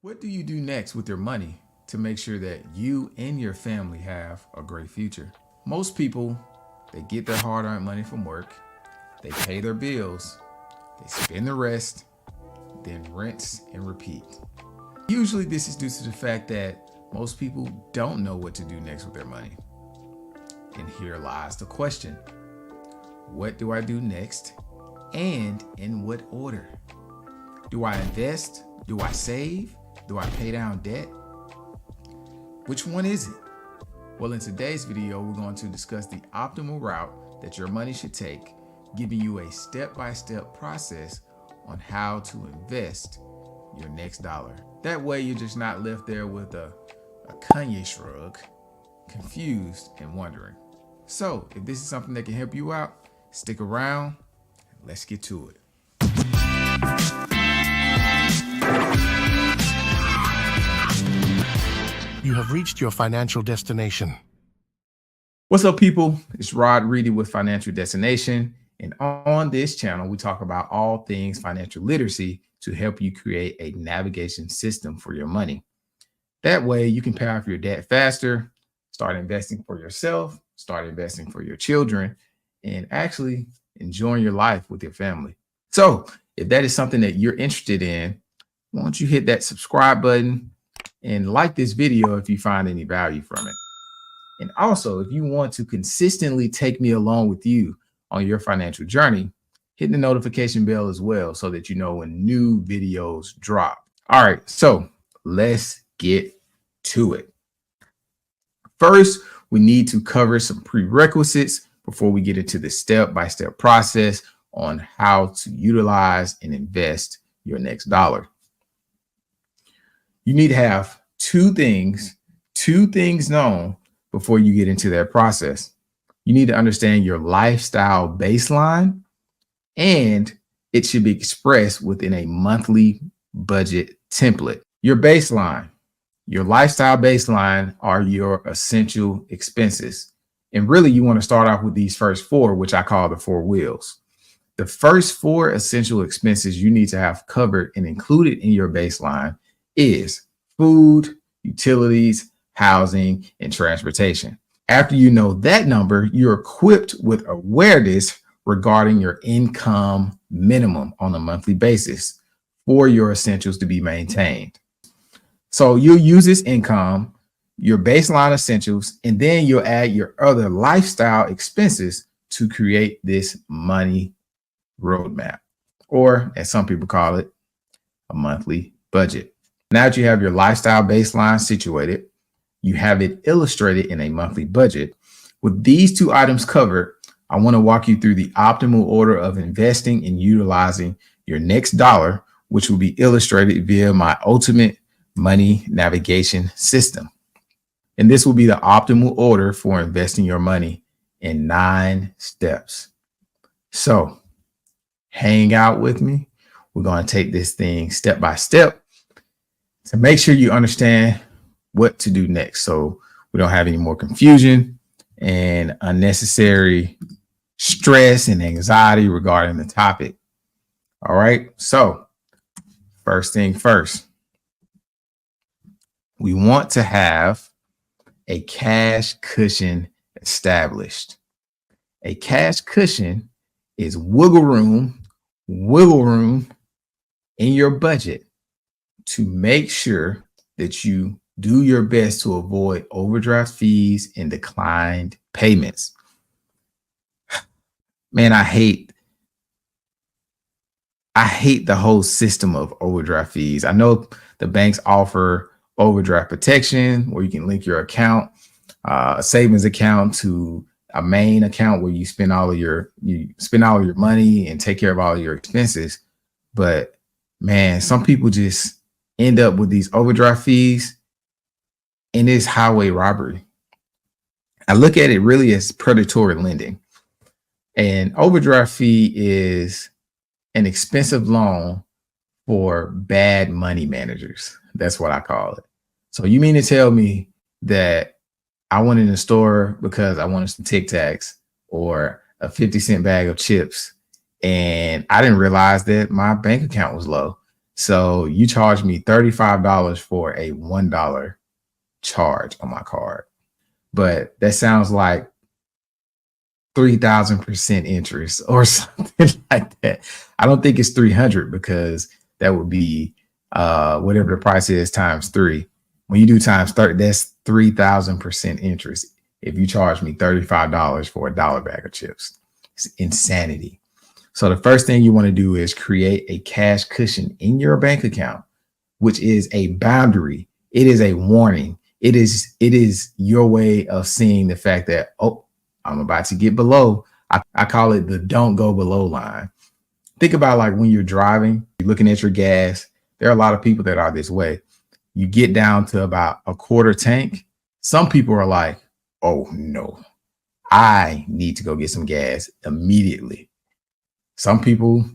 What do you do next with your money to make sure that you and your family have a great future? Most people, they get their hard-earned money from work, they pay their bills, they spend the rest, then rinse and repeat. Usually this is due to the fact that most people don't know what to do next with their money. And here lies the question. What do I do next? And in what order? Do I invest? Do I save? Do I pay down debt? Which one is it? Well, in today's video, we're going to discuss the optimal route that your money should take, giving you a step-by-step process on how to invest your next dollar. That way you're just not left there with a Kanye shrug, confused and wondering. So if this is something that can help you out, stick around and let's get to it. You have reached your financial destination. What's up, people? It's Rod Reedy with Financial Destination. And on this channel, we talk about all things financial literacy to help you create a navigation system for your money. That way you can pay off your debt faster, start investing for yourself, start investing for your children, and actually enjoying your life with your family. So if that is something that you're interested in, why don't you hit that subscribe button and like this video if you find any value from it. And also, if you want to consistently take me along with you on your financial journey, hit the notification bell as well so that you know when new videos drop. All right, so let's get to it. First, we need to cover some prerequisites before we get into the step-by-step process on how to utilize and invest your next dollar. You need to have two things known before you get into that process. You need to understand your lifestyle baseline, and it should be expressed within a monthly budget template. Your baseline, your lifestyle baseline are your essential expenses. And really, you want to start off with these first four, which I call the four wheels. The first four essential expenses you need to have covered and included in your baseline is food, utilities, housing, and transportation. After you know that number, you're equipped with awareness regarding your income minimum on a monthly basis for your essentials to be maintained. So you'll use this income, your baseline essentials, and then you'll add your other lifestyle expenses to create this money roadmap, or as some people call it, a monthly budget. Now that you have your lifestyle baseline situated, you have it illustrated in a monthly budget. With these two items covered, I want to walk you through the optimal order of investing and utilizing your next dollar, which will be illustrated via my ultimate money navigation system. And this will be the optimal order for investing your money in 9 steps. So hang out with me. We're going to take this thing step by step to make sure you understand what to do next, so we don't have any more confusion and unnecessary stress and anxiety regarding the topic. All right, so first thing first, we want to have a cash cushion established. A cash cushion is wiggle room in your budget to make sure that you do your best to avoid overdraft fees and declined payments. Man, I hate the whole system of overdraft fees. I know the banks offer overdraft protection where you can link your account, a savings account, to a main account where you spend all of your money and take care of all of your expenses. But man, some people just end up with these overdraft fees, and it's highway robbery. I look at it really as predatory lending. An overdraft fee is an expensive loan for bad money managers. That's what I call it. So you mean to tell me that I went in the store because I wanted some Tic Tacs or a 50-cent bag of chips, and I didn't realize that my bank account was low. So you charge me $35 for a $1 charge on my card. But that sounds like 3,000% interest or something like that. I don't think it's 300 because that would be whatever the price is times 3. When you do times 30, that's 3,000% interest. If you charge me $35 for a dollar bag of chips, it's insanity. So the first thing you want to do is create a cash cushion in your bank account, which is a boundary. It is a warning. It is your way of seeing the fact that, oh, I'm about to get below. I call it the don't go below line. Think about like when you're driving, you're looking at your gas. There are a lot of people that are this way. You get down to about a quarter tank. Some people are like, oh no, I need to go get some gas immediately. Some people,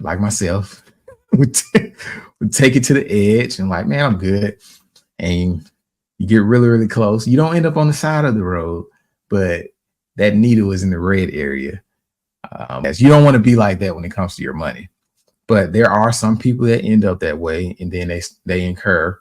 like myself, would take it to the edge and like, man, I'm good. And you get really, really close. You don't end up on the side of the road, but that needle is in the red area. As you don't want to be like that when it comes to your money. But there are some people that end up that way, and then they incur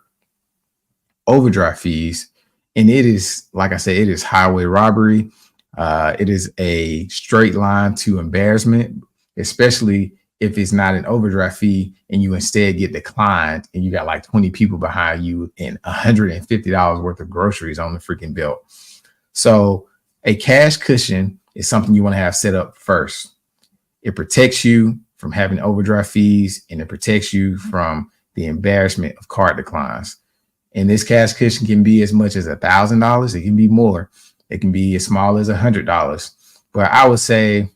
overdraft fees. And it is, like I said, it is highway robbery. It is a straight line to embarrassment, especially if it's not an overdraft fee and you instead get declined and you got like 20 people behind you and $150 worth of groceries on the freaking belt. So a cash cushion is something you want to have set up first. It protects you from having overdraft fees and it protects you from the embarrassment of card declines. And this cash cushion can be as much as $1,000. It can be more. It can be as small as $100. But I would say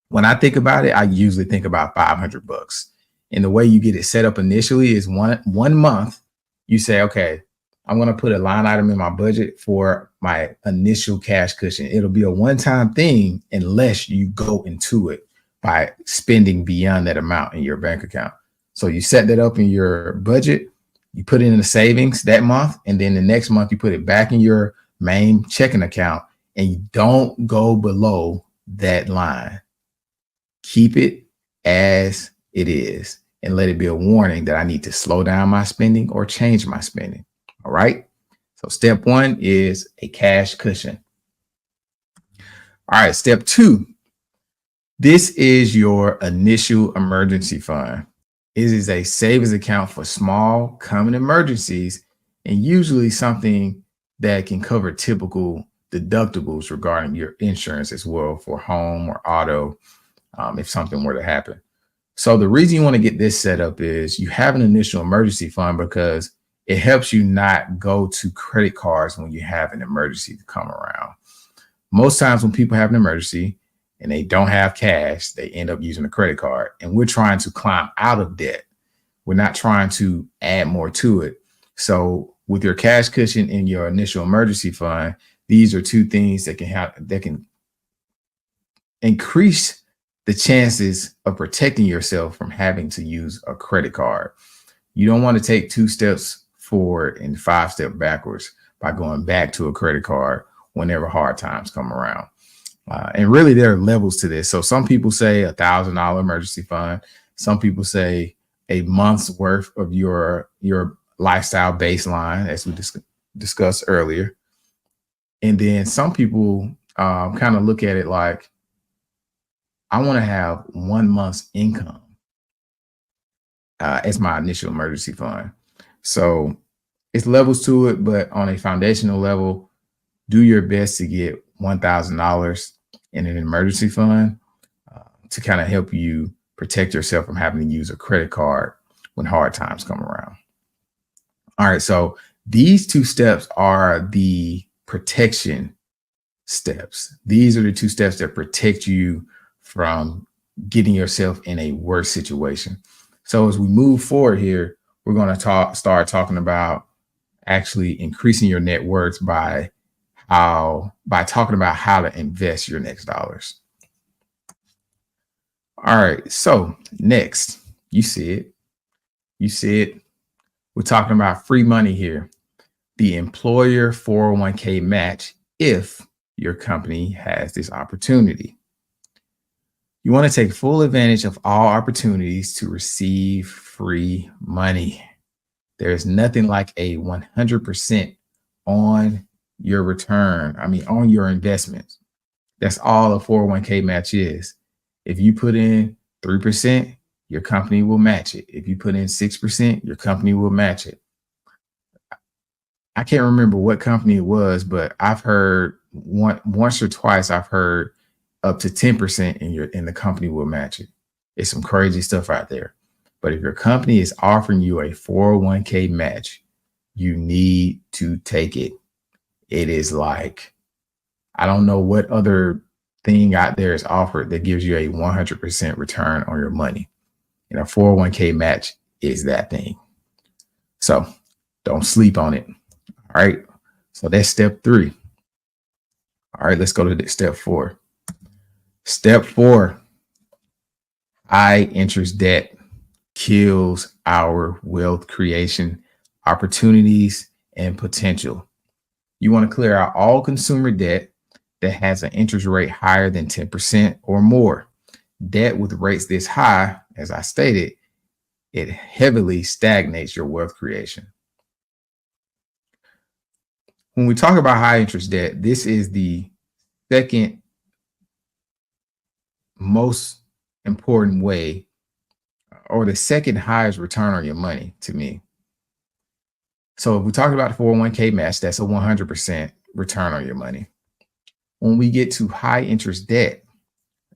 when I think about it, I usually think about $500. And the way you get it set up initially is one month. You say, okay, I'm going to put a line item in my budget for my initial cash cushion. It'll be a one-time thing unless you go into it by spending beyond that amount in your bank account. So you set that up in your budget, you put it in the savings that month, and then the next month you put it back in your main checking account, and you don't go below that line. Keep it as it is and let it be a warning that I need to slow down my spending or change my spending. All right. So step 1 is a cash cushion. All right. Step 2. This is your initial emergency fund. It is a savings account for small common emergencies and usually something that can cover typical deductibles regarding your insurance as well for home or auto if something were to happen. So the reason you want to get this set up is you have an initial emergency fund because it helps you not go to credit cards when you have an emergency to come around. Most times when people have an emergency and they don't have cash, they end up using a credit card. And we're trying to climb out of debt. We're not trying to add more to it. So with your cash cushion and your initial emergency fund, these are two things that can increase the chances of protecting yourself from having to use a credit card. You don't want to take 2 steps forward and 5 steps backwards by going back to a credit card whenever hard times come around. And really, there are levels to this. So some people say $1,000 emergency fund. Some people say a month's worth of your lifestyle baseline, as we discussed earlier. And then some people kind of look at it like, I want to have 1 month's income as my initial emergency fund. So it's levels to it, but on a foundational level, do your best to get $1,000 in an emergency fund to kind of help you protect yourself from having to use a credit card when hard times come around. All right, so these 2 steps are the protection steps. These are the 2 steps that protect you from getting yourself in a worse situation. So as we move forward here, we're going to start talking about actually increasing your net worth by talking about how to invest your next dollars. All right. So next, you see it. We're talking about free money here. The employer 401k match if your company has this opportunity. You want to take full advantage of all opportunities to receive free money. There is nothing like a 100% on your return. I mean, on your investments. That's all a 401k match is. If you put in 3%, your company will match it. If you put in 6%, your company will match it. I can't remember what company it was, but I've heard once or twice, I've heard up to 10% in the company will match it. It's some crazy stuff out there. But if your company is offering you a 401k match, you need to take it. It is like, I don't know what other thing out there is offered that gives you a 100% return on your money. And a 401k match is that thing. So don't sleep on it. All right. So that's step 3. All right. Let's go to step 4. Step 4, high interest debt kills our wealth creation opportunities and potential. You want to clear out all consumer debt that has an interest rate higher than 10% or more. Debt with rates this high, as I stated, it heavily stagnates your wealth creation. When we talk about high interest debt, this is the second most important way, or the second highest return on your money to me. So if we talk about the 401k match, that's a 100% return on your money. When we get to high interest debt,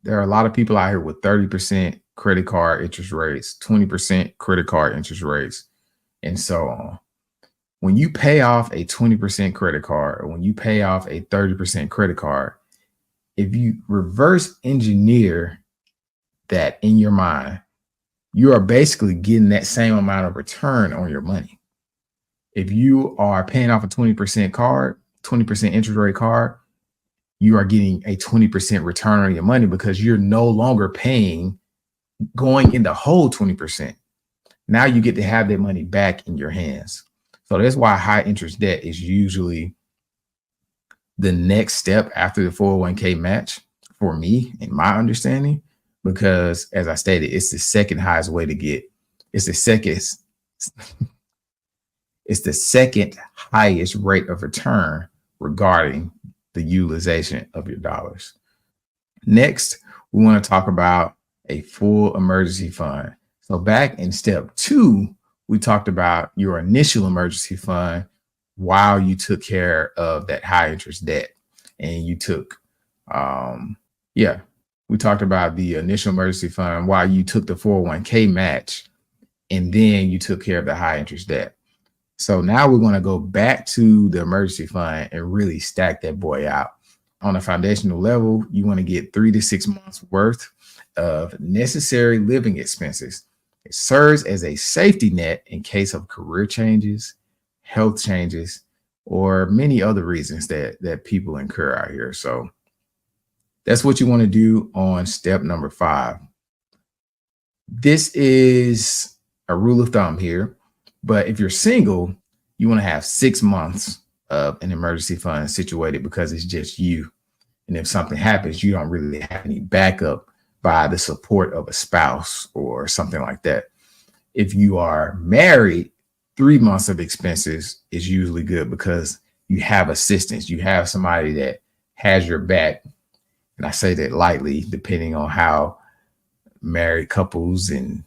there are a lot of people out here with 30% credit card interest rates, 20% credit card interest rates, and so on. When you pay off a 20% credit card, or when you pay off a 30% credit card, if you reverse engineer that in your mind, you are basically getting that same amount of return on your money. If you are paying off a 20% card, 20% interest rate card, you are getting a 20% return on your money because you're no longer paying going in the whole 20%. Now you get to have that money back in your hands. So that's why high interest debt is usually the next step after the 401k match for me, in my understanding, because as I stated, it's the second highest way to get, it's the second highest rate of return regarding the utilization of your dollars. Next, we want to talk about a full emergency fund. So back in step 2, we talked about your initial emergency fund while you took care of that high interest debt. And you took, we talked about the initial emergency fund while you took the 401k match, and then you took care of the high interest debt. So now we're going to go back to the emergency fund and really stack that boy out. On a foundational level, you want to get 3 to 6 months worth of necessary living expenses. It serves as a safety net in case of career changes, health changes, or many other reasons that people incur out here. So that's what you want to do on step number 5. This is a rule of thumb here, but if you're single, you want to have 6 months of an emergency fund situated because it's just you. And if something happens, you don't really have any backup by the support of a spouse or something like that. If you are married, 3 months of expenses is usually good because you have assistance. You have somebody that has your back. And I say that lightly, depending on how married couples and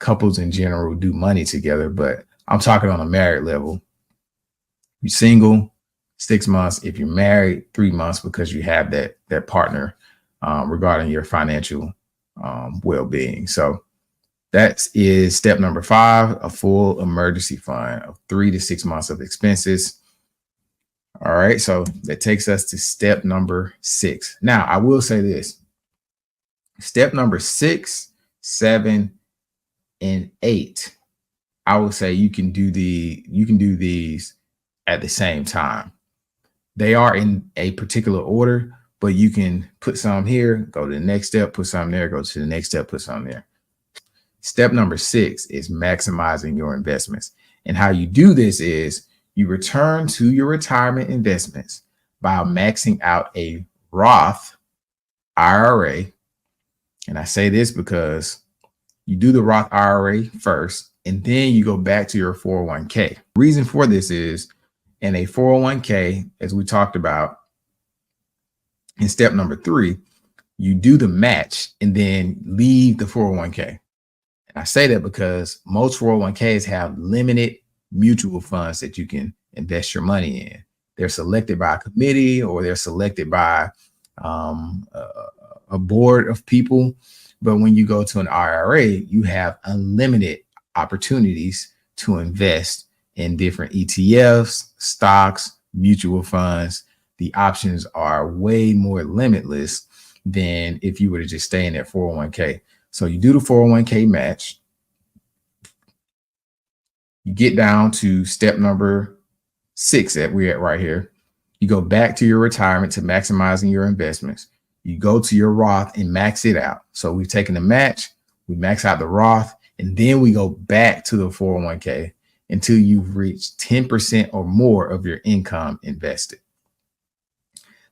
couples in general do money together. But I'm talking on a married level. If you're single, 6 months. If you're married, 3 months, because you have that partner regarding your financial well-being. So that is step number 5, a full emergency fund of 3 to 6 months of expenses. All right. So that takes us to step number 6. Now, I will say this. Step number 6, 7, and 8. I would say you can do these at the same time. They are in a particular order, but you can put some here, go to the next step, put some there, go to the next step, put some there. Step number 6 is maximizing your investments. And how you do this is you return to your retirement investments by maxing out a Roth IRA And I say this because you do the Roth IRA first, and then you go back to your 401k. Reason for this is in a 401k, as we talked about in step number 3, you do the match and then leave the 401k. And I say that because most 401ks have limited mutual funds that you can invest your money in. They're selected by a committee, or they're selected by a board of people. But when you go to an IRA, you have unlimited opportunities to invest in different ETFs, stocks, mutual funds. The options are way more limitless than if you were to just stay in that 401k. So you do the 401k match. You get down to step number 6 that we're at right here. You go back to your retirement to maximizing your investments. You go to your Roth and max it out. So we've taken the match, we max out the Roth, and then we go back to the 401k until you've reached 10% or more of your income invested.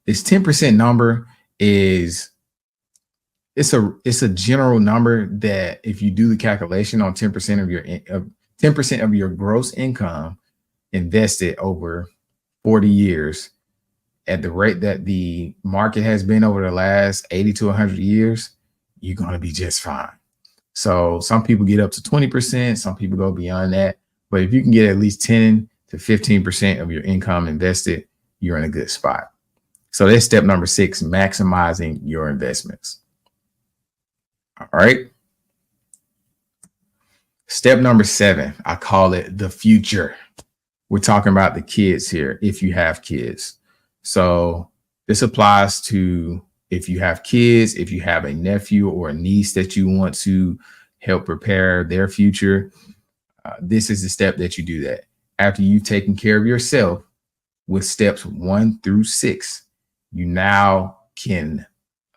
This 10% number is it's a general number that if you do the calculation on 10% of your 10% of your gross income invested over 40 years at the rate that the market has been over the last 80 to 100 years, you're going to be just fine. So some people get up to 20%, some people go beyond that. But if you can get at least 10 to 15% of your income invested, you're in a good spot. So that's step number 6, maximizing your investments. All right. Step number 7, I call it the future. We're talking about the kids here, if you have kids. So this applies to if you have kids, if you have a nephew or a niece that you want to help prepare their future. This is the step that you do that. After you've taken care of yourself with steps 1 through 6, you now can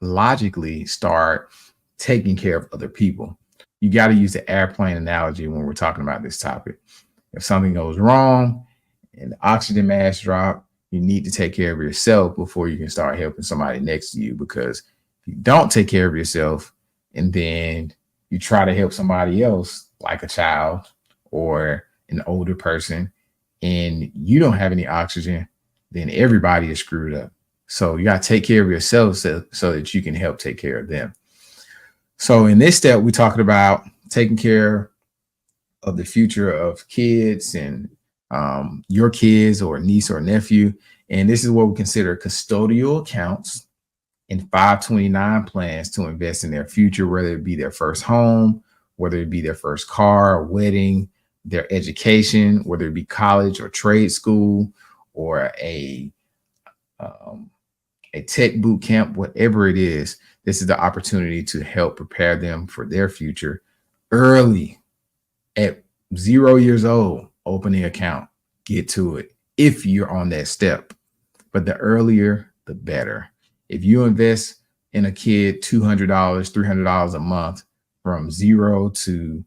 logically start taking care of other people. You got to use the airplane analogy when we're talking about this topic. If something goes wrong and the oxygen mask drop, you need to take care of yourself before you can start helping somebody next to you. Because if you don't take care of yourself and then you try to help somebody else, like a child or an older person, and you don't have any oxygen, then everybody is screwed up. So you got to take care of yourself so that you can help take care of them. So in this step, we're talking about taking care of the future of kids and your kids or niece or nephew. And this is what we consider custodial accounts and 529 plans to invest in their future, whether it be their first home, whether it be their first car or wedding, their education, whether it be college or trade school or a tech boot camp, whatever it is. This is the opportunity to help prepare them for their future early. At 0 years old, open the account, get to it if you're on that step. But the earlier, the better. If you invest in a kid $200, $300 a month from 0 to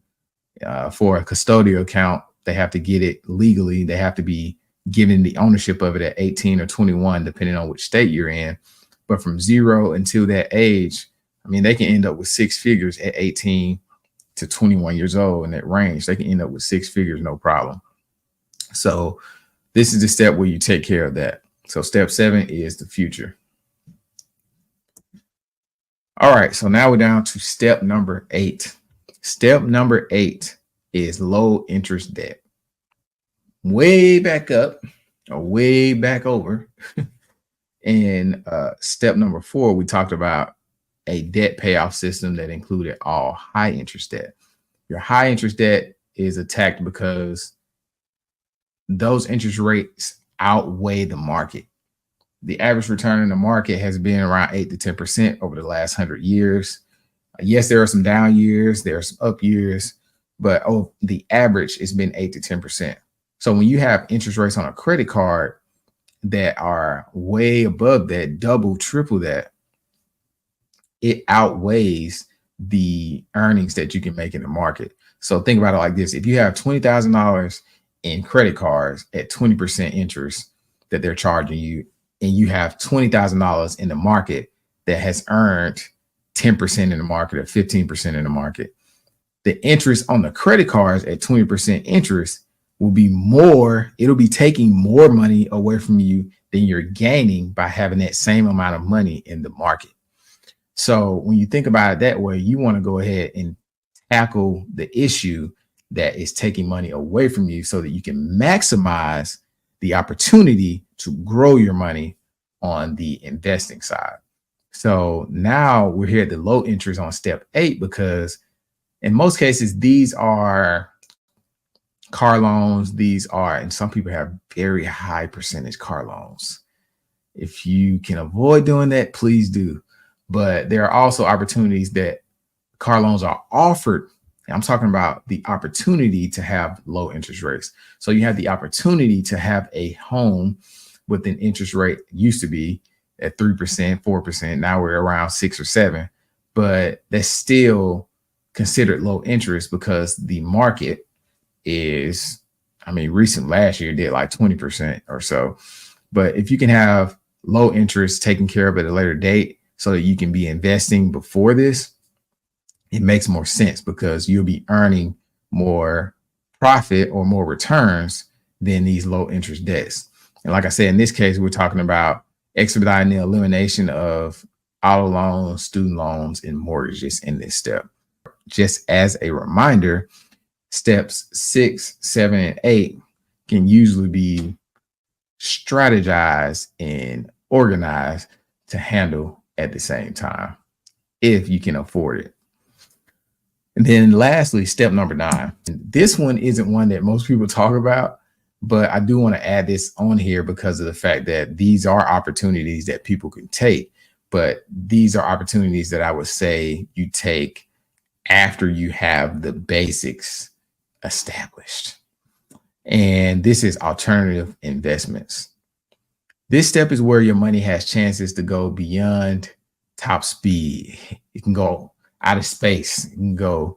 for a custodial account, they have to get it legally. They have to be given the ownership of it at 18 or 21, depending on which state you're in. But from 0 until that age, I mean, they can end up with 6 figures at 18 to 21 years old in that range. They can end up with 6 figures, no problem. So this is the step where you take care of that. So step 7 is the future. All right, so now we're down to step number 8. Step number 8 is low interest debt. Way back up or way back over. And step number 4, we talked about a debt payoff system that included all high interest debt. Your high interest debt is attacked because those interest rates outweigh the market. The average return in the market has been around 8 to 10% over the last 100 years. Yes, there are some down years, there are some up years, but the average has been 8 to 10%. So when you have interest rates on a credit card that are way above that, double, triple that, it outweighs the earnings that you can make in the market. So think about it like this. If you have $20,000 in credit cards at 20% interest that they're charging you, and you have $20,000 in the market that has earned 10% in the market or 15% in the market. The interest on the credit cards at 20% interest will be more. It'll be taking more money away from you than you're gaining by having that same amount of money in the market. So when you think about it that way, you want to go ahead and tackle the issue that is taking money away from you so that you can maximize the opportunity to grow your money on the investing side. So now we're here at the low interest on step 8, because in most cases, these are car loans. These are, and some people have very high percentage car loans. If you can avoid doing that, please do. But there are also opportunities that car loans are offered. I'm talking about the opportunity to have low interest rates. So you have the opportunity to have a home with an interest rate used to be at 3%, 4%. Now we're around 6 or 7, but that's still considered low interest because the market is, recent last year did like 20% or so. But if you can have low interest taken care of at a later date so that you can be investing before this, it makes more sense because you'll be earning more profit or more returns than these low interest debts. And like I said, in this case, we're talking about expediting the elimination of auto loans, student loans, and mortgages in this step. Just as a reminder, steps 6, 7, and 8 can usually be strategized and organized to handle at the same time if you can afford it. And then lastly, step number 9. This one isn't one that most people talk about, but I do want to add this on here because of the fact that these are opportunities that people can take, but these are opportunities that I would say you take after you have the basics established. And this is alternative investments. This step is where your money has chances to go beyond top speed. It can go out of space. It can go,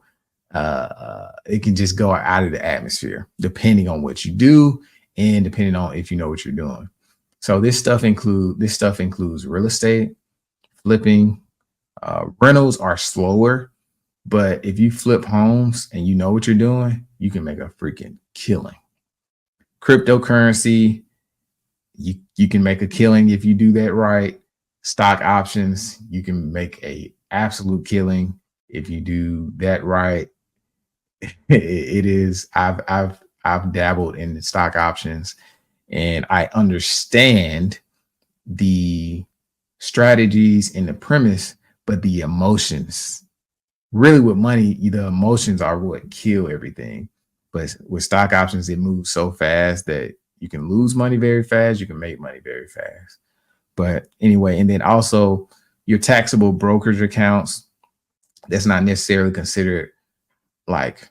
it can just go out of the atmosphere, depending on what you do and depending on if you know what you're doing. So this stuff includes real estate, flipping. Rentals are slower, but if you flip homes and you know what you're doing, you can make a freaking killing. Cryptocurrency, you can make a killing if you do that right. Stock options, you can make a absolute killing if you do that right. It is, I've dabbled in the stock options and I understand the strategies and the premise, but the emotions, really with money, the emotions are what kill everything. But with stock options, it moves so fast that you can lose money very fast. You can make money very fast. But anyway, and then also your taxable brokerage accounts, that's not necessarily considered like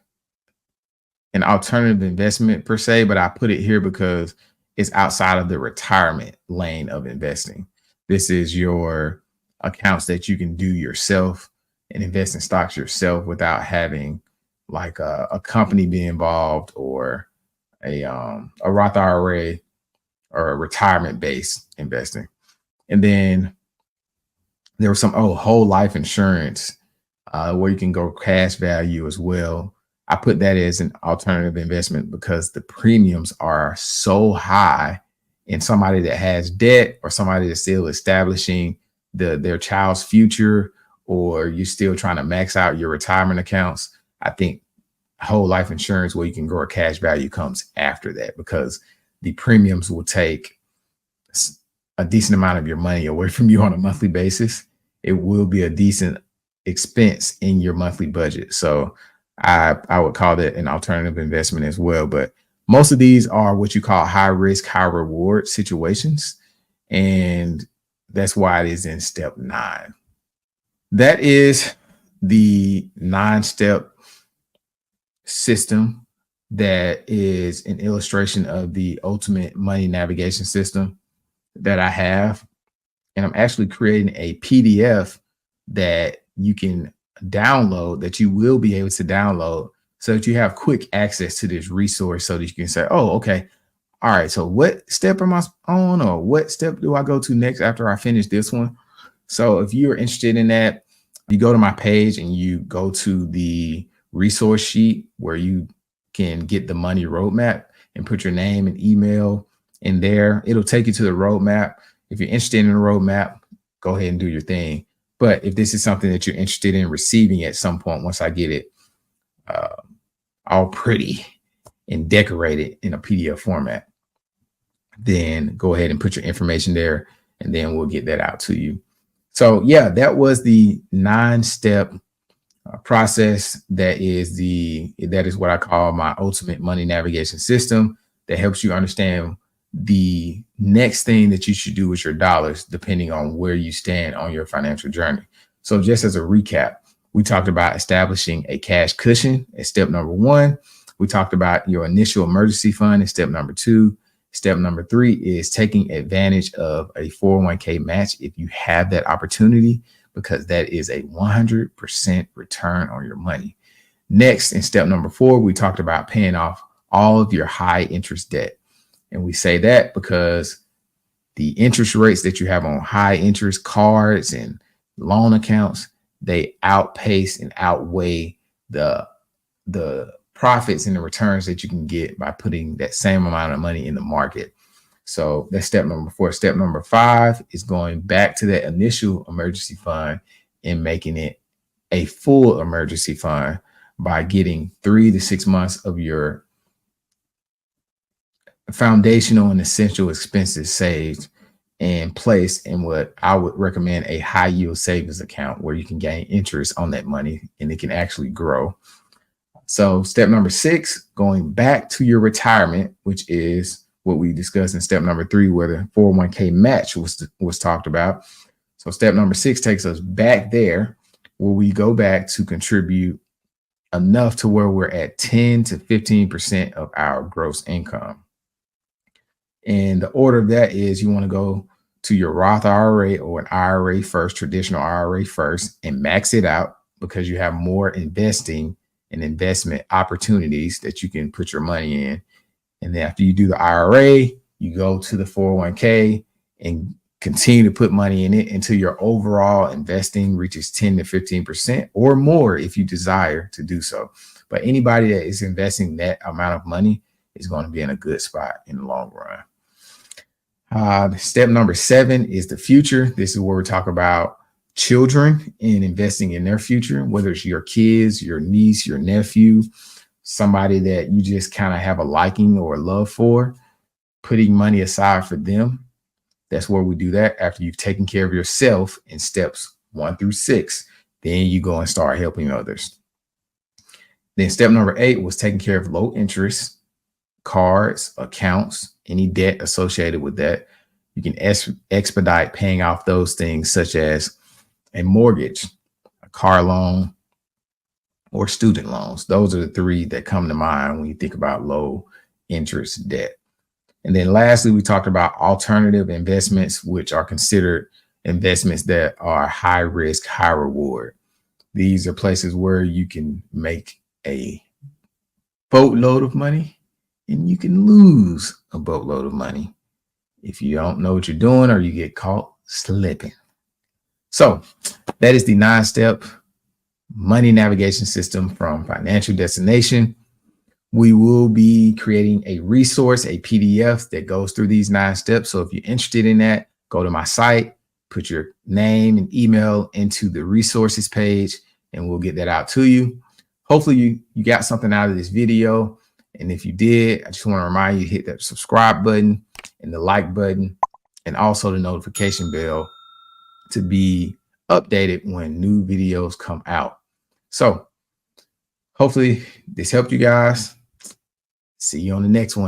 an alternative investment per se, but I put it here because it's outside of the retirement lane of investing. This is your accounts that you can do yourself and invest in stocks yourself without having like a company be involved or a Roth IRA or a retirement based investing. And then there was some whole life insurance where you can go cash value as well. I put that as an alternative investment because the premiums are so high, and somebody that has debt or somebody that's still establishing their child's future, or you're still trying to max out your retirement accounts, I think whole life insurance where you can grow a cash value comes after that because the premiums will take a decent amount of your money away from you on a monthly basis. It will be a decent expense in your monthly budget. So I would call that an alternative investment as well. But most of these are what you call high risk, high reward situations. And that's why it is in step 9. That is the 9-step system that is an illustration of the ultimate money navigation system that I have. And I'm actually creating a PDF that you can download, that you will be able to download so that you have quick access to this resource so that you can say, oh, okay, all right, so what step am I on, or what step do I go to next after I finish this one? So if you're interested in that, You go to my page and you go to the resource sheet where you can get the money roadmap and put your name and email in there. It'll take you to the roadmap. If you're interested in the roadmap, go ahead and do your thing. But if this is something that you're interested in receiving at some point, once I get it all pretty and decorated in a PDF format, then go ahead and put your information there, and then we'll get that out to you. So yeah, that was the 9-step process. That is what I call my ultimate money navigation system that helps you understand the next thing that you should do with your dollars, depending on where you stand on your financial journey. So just as a recap, we talked about establishing a cash cushion as step number 1. We talked about your initial emergency fund as step number 2. Step number 3 is taking advantage of a 401k match if you have that opportunity, because that is a 100% return on your money. Next, in step number 4, we talked about paying off all of your high interest debt. And we say that because the interest rates that you have on high interest cards and loan accounts, they outpace and outweigh the profits and the returns that you can get by putting that same amount of money in the market. So that's step number 4. Step number 5 is going back to that initial emergency fund and making it a full emergency fund by getting 3 to 6 months of your foundational and essential expenses saved and placed in what I would recommend a high yield savings account, where you can gain interest on that money and it can actually grow. So step number 6, going back to your retirement, which is what we discussed in step number 3, where the 401k match was talked about. So step number 6 takes us back there, where we go back to contribute enough to where we're at 10 to 15% of our gross income. And the order of that is you want to go to your Roth IRA or an IRA first, traditional IRA first, and max it out, because you have more investing and investment opportunities that you can put your money in. And then after you do the IRA, you go to the 401k and continue to put money in it until your overall investing reaches 10 to 15% or more if you desire to do so. But anybody that is investing that amount of money is going to be in a good spot in the long run. Step number 7 is the future. This is where we talk about children and investing in their future, whether it's your kids, your niece, your nephew, somebody that you just kind of have a liking or a love for, putting money aside for them. That's where we do that after you've taken care of yourself in steps 1 through 6. Then you go and start helping others. Then step number 8 was taking care of low interest cards, accounts, any debt associated with that. You can expedite paying off those things, such as a mortgage, a car loan, or student loans. Those are the 3 that come to mind when you think about low interest debt. And then lastly, we talked about alternative investments, which are considered investments that are high risk, high reward. These are places where you can make a boatload of money and you can lose a boatload of money if you don't know what you're doing or you get caught slipping. So that is the 9-step money navigation system from Financial Destination. We will be creating a resource, a PDF that goes through these 9 steps. So if you're interested in that, go to my site, put your name and email into the resources page, and we'll get that out to you. Hopefully you got something out of this video. And if you did, I just want to remind you to hit that subscribe button and the like button, and also the notification bell to be updated when new videos come out. So hopefully this helped you guys. See you on the next one.